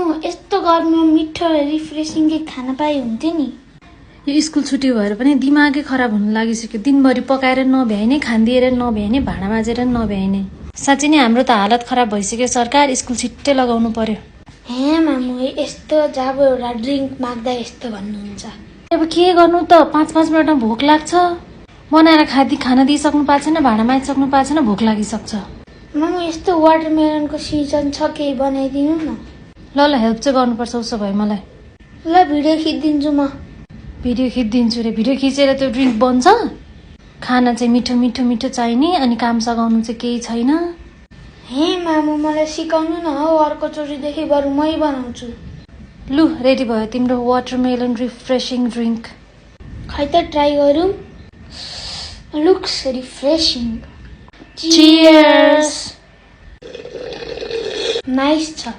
मामु यस्तो गर्मीमा मिठो रिफ्रेसिङ के खाना पाए हुन्थ्यो नि। यो स्कुल छुट्टी भएर पनि दिमागै खराब हुन लागिसक्यो। दिनभरि पकाएर नभ्याइने, खानदिएर नभ्याइने, भाँडा माझेर नभ्याइने। साँच्चै नै हाम्रो त हालत खराब भइसक्यो। सरकार स्कुल छिट्टै लगाउनु पर्यो। हे मामु यस्तो जब एउटा ड्रिङ्क माग्दा यस्तो भन्नुहुन्छ। अब के गर्नु त, 5-5 मिनटमा भोक लाग्छ। बनाएर खाना दिइसक्नु पाएको छैन, भाँडा माझिसक्नु पाएको छैन, भोक लागिसक्छ। मामु यस्तो वाटरमेलनको सिजन छ, केही बनाइदिनु न। ल हेल्प चाहिँ गर्नुपर्छ उसो भए मलाई। ल भिडियो खिचिदिन्छु म। भिडियो खिचिदिन्छु रे? भिडियो खिचेर त्यो ड्रिङ्क बन्छ? खाना चाहिँ मिठो मिठो मिठो चाहिने, अनि काम सघाउनु चाहिँ केही छैन। हे मामु मलाई सिकाउनु न हौ, अर्कोचोटिदेखि बरु मै बनाउँछु। लु रेडी भयो तिम्रो वाटरमेलन रिफ्रेसिङ ड्रिङ्क। खै त ट्राई गरौँ। Looks refreshing. चियर्स। नाइस छ।